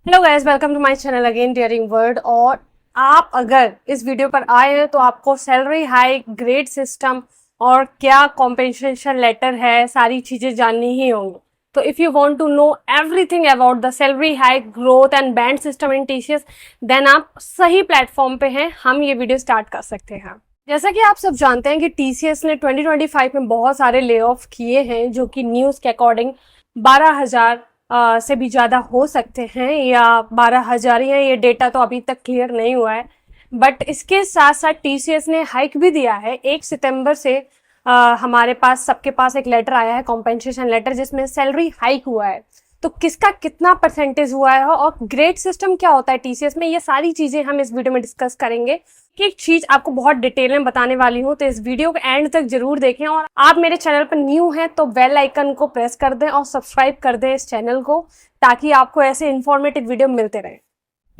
Hello guys, welcome to my channel again daring world. और आप अगर इस वीडियो पर आए हैं तो आपको सैलरी हाइक, ग्रेड सिस्टम और क्या कॉम्पेंसेशन लेटर है, सारी चीजें जाननी ही होंगी। तो if you want to know everything about the salary hike, growth and band system in TCS, then आप सही प्लेटफॉर्म पे हैं। हम ये वीडियो स्टार्ट कर सकते हैं। जैसा कि आप सब जानते हैं कि टीसीएस ने 2025 में बहुत सारे ले ऑफ किए हैं, जो कि न्यूज के अकॉर्डिंग 12,000 से भी ज़्यादा हो सकते हैं या 12,000 ही है। ये डेटा तो अभी तक क्लियर नहीं हुआ है। बट इसके साथ साथ टीसीएस ने हाइक भी दिया है। 1 सितंबर से हमारे पास सबके पास एक लेटर आया है, कॉम्पेंसेशन लेटर, जिसमें सैलरी हाइक हुआ है। तो किसका कितना परसेंटेज हुआ है और ग्रेड सिस्टम क्या होता है टीसीएस में, ये सारी चीज़ें हम इस वीडियो में डिस्कस करेंगे। एक चीज आपको बहुत डिटेल में बताने वाली हूँ, तो इस वीडियो को एंड तक जरूर देखें। और आप मेरे चैनल पर न्यू हैं तो बेल आइकन को प्रेस कर दें और सब्सक्राइब कर दें इस चैनल को, ताकि आपको ऐसे इंफॉर्मेटिव वीडियो मिलते रहे।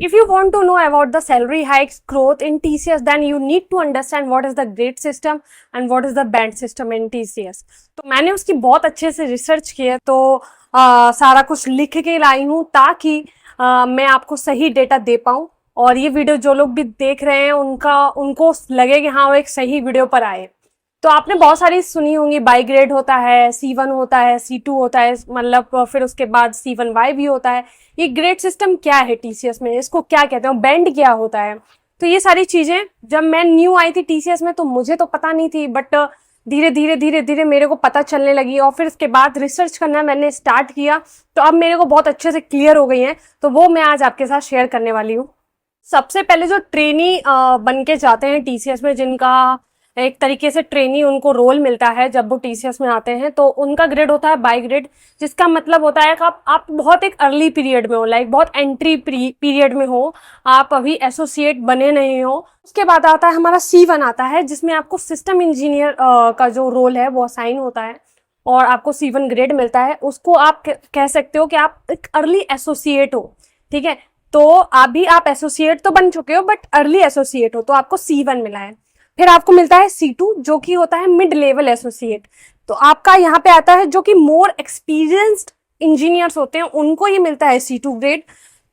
If you want to know about the salary hikes growth in TCS, then you need to understand what is the grade system and what is the band system in TCS. तो मैंने उसकी बहुत अच्छे से research की है, तो सारा कुछ लिख के लाई हूँ ताकि मैं आपको सही डेटा दे पाऊँ। और ये वीडियो जो लोग भी देख रहे हैं उनको लगे कि हाँ वो एक सही वीडियो पर आए। तो आपने बहुत सारी सुनी होंगी, बाई ग्रेड होता है, C1 होता है, C2 होता है, मतलब फिर उसके बाद C1Y भी होता है। ये ग्रेड सिस्टम क्या है टीसीएस में, इसको क्या कहते हैं, बैंड क्या होता है। तो ये सारी चीजें जब मैं न्यू आई थी टीसीएस में तो मुझे तो पता नहीं थी, बट धीरे धीरे मेरे को पता चलने लगी। और फिर उसके बाद रिसर्च करना मैंने स्टार्ट किया, तो अब मेरे को बहुत अच्छे से क्लियर हो गई है। तो वो मैं आज आपके साथ शेयर करने वाली हूँ। सबसे पहले जो ट्रेनी बन के जाते हैं टीसीएस में, जिनका एक तरीके से ट्रेनी उनको रोल मिलता है जब वो टीसीएस में आते हैं, तो उनका ग्रेड होता है बाई ग्रेड, जिसका मतलब होता है कि आप बहुत एक अर्ली पीरियड में हो, लाइक बहुत एंट्री पीरियड में हो, आप अभी एसोसिएट बने नहीं हो। उसके बाद आता है हमारा C1 आता है, जिसमें आपको सिस्टम इंजीनियर का जो रोल है वो असाइन होता है और आपको C1 ग्रेड मिलता है। उसको आप कह सकते हो कि आप एक अर्ली एसोसिएट हो, ठीक है। तो अभी आप एसोसिएट तो बन चुके हो बट अर्ली एसोसिएट हो, तो आपको C1 मिला है। फिर आपको मिलता है C2, जो कि होता है मिड लेवल एसोसिएट। तो आपका यहाँ पे आता है जो कि मोर एक्सपीरियंस्ड इंजीनियर्स होते हैं, उनको ये मिलता है C2 ग्रेड।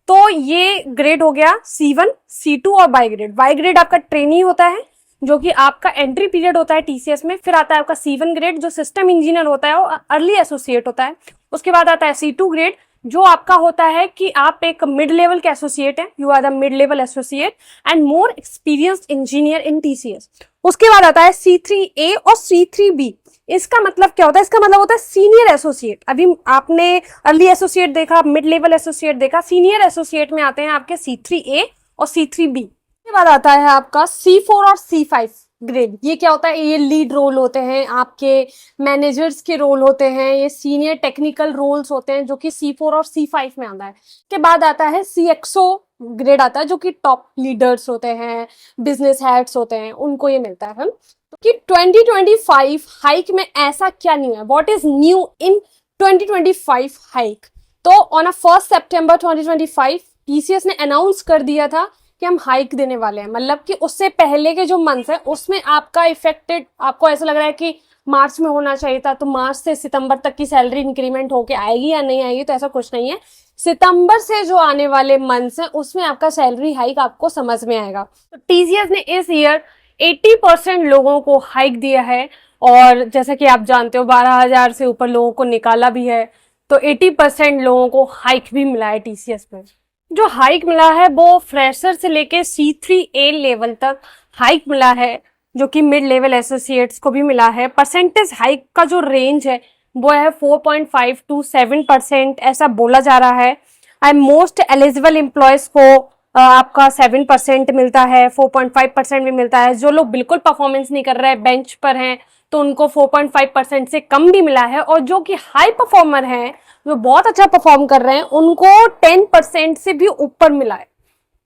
तो ये ग्रेड हो गया C1, C2 और बाई ग्रेड। बाई ग्रेड आपका ट्रेनी होता है, जो कि आपका एंट्री पीरियड होता है टीसीएस में। फिर आता है आपका C1 ग्रेड, जो सिस्टम इंजीनियर होता है और अर्ली एसोसिएट होता है। उसके बाद आता है C2 ग्रेड, जो आपका होता है कि आप एक मिड लेवल के एसोसिएट हैं, you are the mid level associate and more experienced engineer in TCS. उसके बाद आता है C3A और C3B। इसका मतलब क्या होता है? इसका मतलब होता है सीनियर एसोसिएट। अभी आपने अर्ली एसोसिएट देखा, मिड लेवल एसोसिएट देखा, सीनियर एसोसिएट में आते हैं आपके C3A और C3B। उसके बाद आता है आपका C4 और C5 ग्रेड। ये क्या होता है? ये लीड रोल होते हैं, आपके मैनेजर्स के रोल होते हैं, ये सीनियर टेक्निकल रोल्स होते हैं, जो कि C4 और C5 में आता है। के बाद आता है CXO ग्रेड आता है, जो कि टॉप लीडर्स होते हैं, बिजनेस हेड्स होते हैं, उनको ये मिलता है। तो कि 2025 हाइक में ऐसा क्या नहीं है, what is new in 2025 hike. तो ऑन 1 सितंबर 2025 टीसीएस ने अनाउंस कर दिया था कि हम हाइक देने वाले हैं। मतलब कि उससे पहले के जो मंथ है उसमें आपका इफेक्टेड, आपको ऐसा लग रहा है कि मार्च में होना चाहिए था, तो मार्च से सितंबर तक की सैलरी इंक्रीमेंट होके आएगी या नहीं आएगी, तो ऐसा कुछ नहीं है। सितंबर से जो आने वाले मंथ्स हैं उसमें आपका सैलरी हाइक आपको समझ में आएगा। तो टीसीएस ने इस ईयर 80% लोगों को हाइक दिया है, और जैसा कि आप जानते हो 12,000 से ऊपर लोगों को निकाला भी है, तो 80% लोगों को हाइक भी मिला है टीसीएस में। जो हाइक मिला है वो फ्रेशर से लेके C3A लेवल तक हाइक मिला है, जो कि मिड लेवल एसोसिएट्स को भी मिला है। परसेंटेज हाइक का जो रेंज है वो है 4.5 to 7%, ऐसा बोला जा रहा है। एंड मोस्ट एलिजिबल एम्प्लॉयज को आपका 7% मिलता है, 4.5% भी मिलता है। जो लोग बिल्कुल परफॉर्मेंस नहीं कर रहे हैं, बेंच पर हैं, तो उनको 4.5% से कम भी मिला है। और जो कि हाई परफॉर्मर हैं, जो बहुत अच्छा परफॉर्म कर रहे हैं, उनको 10% से भी ऊपर मिला है।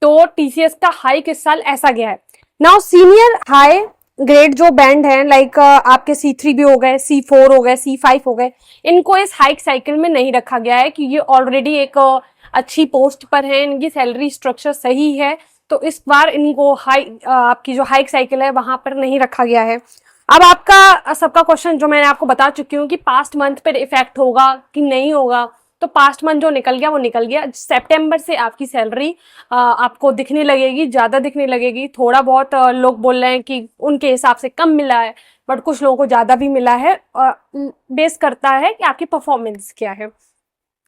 तो टीसीएस का हाइक इस साल ऐसा गया है। नाउ सीनियर हाई ग्रेड जो बैंड है, लाइक आपके C3 भी हो गए, C4 हो गए, C5 हो गए, इनको इस हाइक साइकिल में नहीं रखा गया है कि ये ऑलरेडी एक अच्छी पोस्ट पर है, इनकी सैलरी स्ट्रक्चर सही है, तो इस बार इनको आपकी जो हाइक साइकिल है वहां पर नहीं रखा गया है। अब आपका सबका क्वेश्चन जो मैंने आपको बता चुकी हूँ कि पास्ट मंथ पर इफेक्ट होगा कि नहीं होगा, तो पास्ट मंथ जो निकल गया वो निकल गया। सितंबर से आपकी सैलरी आपको दिखने लगेगी, ज़्यादा दिखने लगेगी। थोड़ा बहुत लोग बोल रहे हैं कि उनके हिसाब से कम मिला है, बट कुछ लोगों को ज़्यादा भी मिला है। बेस करता है कि आपकी परफॉर्मेंस क्या है।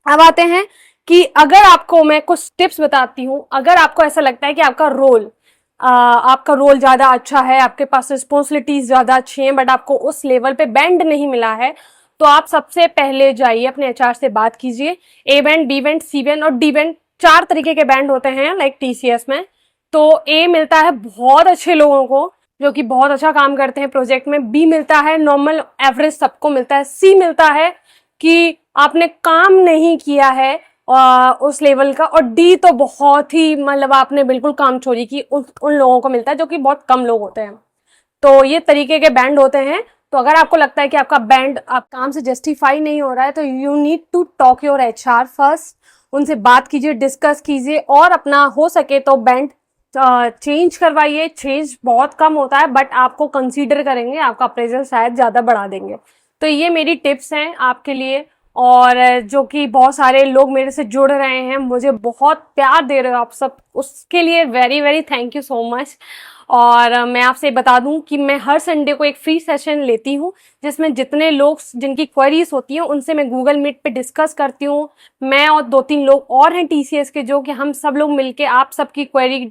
अब आते हैं कि अगर आपको मैं कुछ टिप्स बताती हूँ, अगर आपको ऐसा लगता है कि आपका रोल ज़्यादा अच्छा है, आपके पास रिस्पॉन्सिबिलिटीज ज़्यादा अच्छी हैं, बट आपको उस लेवल पे बैंड नहीं मिला है, तो आप सबसे पहले जाइए अपने एचआर से बात कीजिए। A band, B band, C band और डी बैंड, 4 तरीके के बैंड होते हैं लाइक टीसीएस में। तो ए मिलता है बहुत अच्छे लोगों को जो कि बहुत अच्छा काम करते हैं प्रोजेक्ट में, बी मिलता है नॉर्मल एवरेज सबको मिलता है, सी मिलता है कि आपने काम नहीं किया है उस लेवल का, और डी तो बहुत ही मतलब आपने बिल्कुल काम चोरी की, उन लोगों को मिलता है जो कि बहुत कम लोग होते हैं। तो ये तरीके के बैंड होते हैं। तो अगर आपको लगता है कि आपका बैंड आप काम से जस्टिफाई नहीं हो रहा है, तो you need to talk your HR first. उनसे बात कीजिए, डिस्कस कीजिए और अपना हो सके तो बैंड चेंज करवाइए। चेंज बहुत कम होता है बट आपको कंसीडर करेंगे, आपका अप्रेजल शायद ज़्यादा बढ़ा देंगे। तो ये मेरी टिप्स हैं आपके लिए, और जो कि बहुत सारे लोग मेरे से जुड़ रहे हैं, मुझे बहुत प्यार दे रहे हो आप सब, उसके लिए very very thank you so much. और मैं आपसे बता दूं कि मैं हर संडे को एक फ्री सेशन लेती हूं जिसमें जितने लोग जिनकी क्वेरीज होती हैं उनसे मैं गूगल मीट पे डिस्कस करती हूं। मैं और 2-3 लोग और हैं टीसीएस के, जो कि हम सब लोग मिलके आप सबकी क्वेरी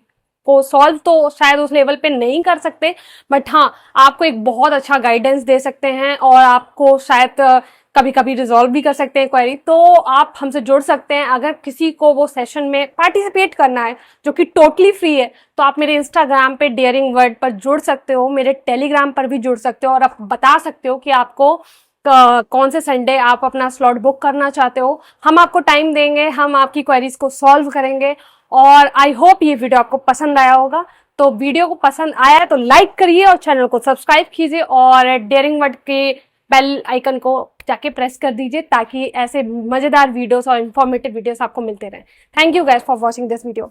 को सॉल्व तो शायद उस लेवल पे नहीं कर सकते, बट हाँ आपको एक बहुत अच्छा गाइडेंस दे सकते हैं और आपको शायद कभी कभी रिजॉल्व भी कर सकते हैं क्वेरी। तो आप हमसे जुड़ सकते हैं। अगर किसी को वो सेशन में पार्टिसिपेट करना है जो कि टोटली फ्री है, तो आप मेरे इंस्टाग्राम पे डेयरिंग वर्ड पर जुड़ सकते हो, मेरे टेलीग्राम पर भी जुड़ सकते हो और आप बता सकते हो कि आपको कौन से संडे आप अपना स्लॉट बुक करना चाहते हो। हम आपको टाइम देंगे, हम आपकी क्वेरीज को सॉल्व करेंगे। और आई होप ये वीडियो आपको पसंद आया होगा। तो वीडियो को पसंद आया है तो लाइक करिए और चैनल को सब्सक्राइब कीजिए और डेयरिंग वर्ड के बेल आइकन को जाके प्रेस कर दीजिए ताकि ऐसे मजेदार वीडियोस और इन्फॉर्मेटिव वीडियोस आपको मिलते रहें। Thank you guys for watching this video.